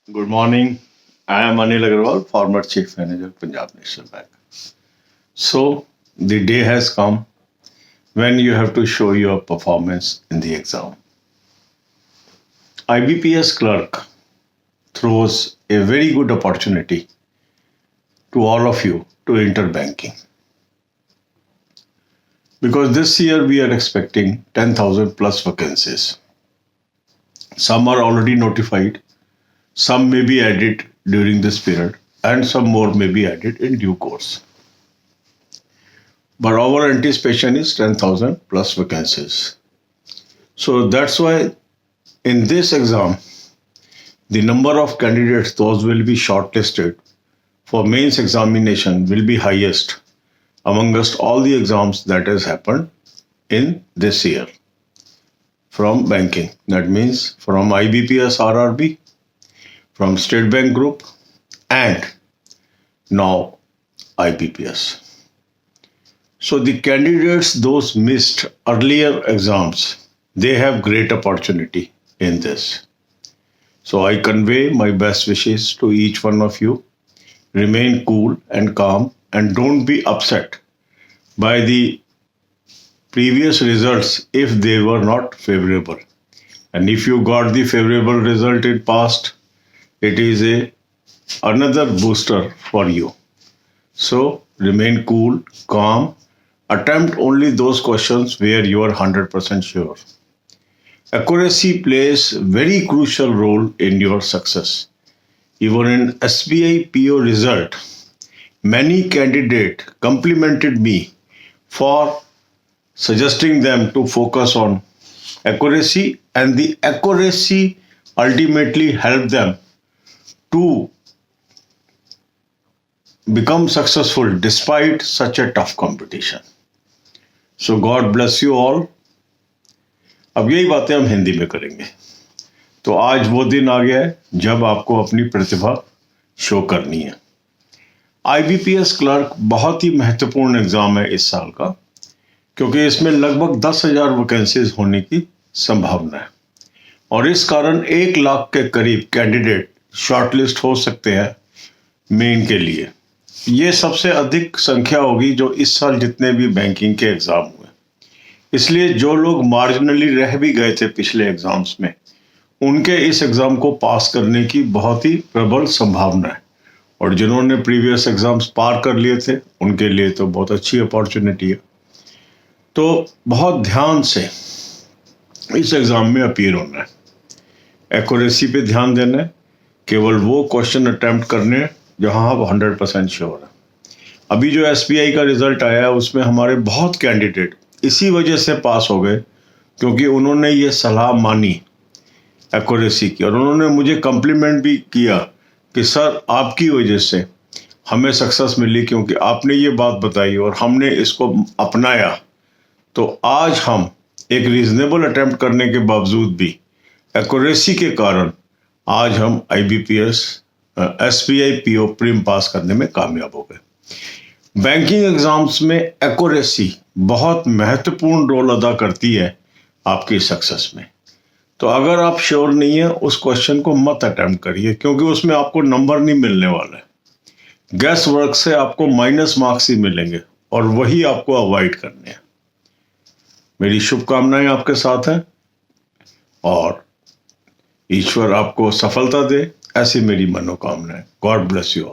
Good morning. I am Anil Agarwal, former Chief Manager, Punjab National Bank. So, the day has come when you have to show your performance in the exam. IBPS clerk throws a very good opportunity to all of you to enter banking. Because this year we are expecting 10,000 plus vacancies. Some are already notified, some may be added during this period, and some more may be added in due course. But our anticipation is 10,000 plus vacancies. So that's why in this exam, the number of candidates, those will be shortlisted for mains examination, will be highest amongst all the exams that has happened in this year from banking. That means from IBPS RRB, from State Bank Group, and now IBPS. So the candidates, those missed earlier exams, they have great opportunity in this. So I convey my best wishes to each one of you. Remain cool and calm and don't be upset by the previous results if they were not favorable. And if you got the favorable result in past, it is another booster for you. So remain cool, calm, attempt only those questions where you are 100% sure. Accuracy plays very crucial role in your success. Even in SBI PO result, many candidates complimented me for suggesting them to focus on accuracy, and the accuracy ultimately helped them to become successful despite such a tough competition. So God bless you all. अब यही बातें हम हिंदी में करेंगे. तो आज वो दिन आ गया है जब आपको अपनी प्रतिभा शो करनी है. IBPS क्लर्क बहुत ही महत्वपूर्ण एग्जाम है इस साल का, क्योंकि इसमें लगभग 10,000 वैकेंसीज होने की संभावना है और इस कारण 1 लाख के करीब कैंडिडेट शॉर्टलिस्ट हो सकते हैं मेन के लिए. ये सबसे अधिक संख्या होगी जो इस साल जितने भी बैंकिंग के एग्जाम हुए. इसलिए जो लोग मार्जिनली रह भी गए थे पिछले एग्जाम्स में, उनके इस एग्जाम को पास करने की बहुत ही प्रबल संभावना है. और जिन्होंने प्रीवियस एग्जाम्स पार कर लिए थे उनके लिए तो बहुत अच्छी अपॉर्चुनिटी है. तो बहुत ध्यान से इस एग्जाम में अपीयर होना है. एक्यूरेसी पे ध्यान देना है. केवल वो क्वेश्चन अटेम्प्ट करने हैं जहां आप 100% श्योर है. अभी जो SBI का रिजल्ट आया है उसमें हमारे बहुत कैंडिडेट इसी वजह से पास हो गए क्योंकि उन्होंने ये सलाह मानी एक्यूरेसी की, और उन्होंने मुझे कम्प्लीमेंट भी किया कि सर आपकी वजह से हमें सक्सेस मिली, क्योंकि आपने ये बात बताई और हमने इसको अपनाया. तो आज हम एक रीजनेबल अटेम्प्ट करने के बावजूद भी एक्यूरेसी के कारण आज हम IBPS SBI PO प्रीम पास करने में कामयाब हो गए. बैंकिंग एग्जाम्स में एक्यूरेसी बहुत महत्वपूर्ण रोल अदा करती है आपकी सक्सेस में. तो अगर आप श्योर नहीं है उस क्वेश्चन को मत अटेम्प्ट करिए, क्योंकि उसमें आपको नंबर नहीं मिलने वाला है. गैस वर्क से आपको माइनस मार्क्स ही मिलेंगे और वही आपको अवॉइड करने हैं. मेरी शुभकामनाएं आपके साथ हैं और ईश्वर आपको सफलता दे, ऐसी मेरी मनोकामना है. God bless you all.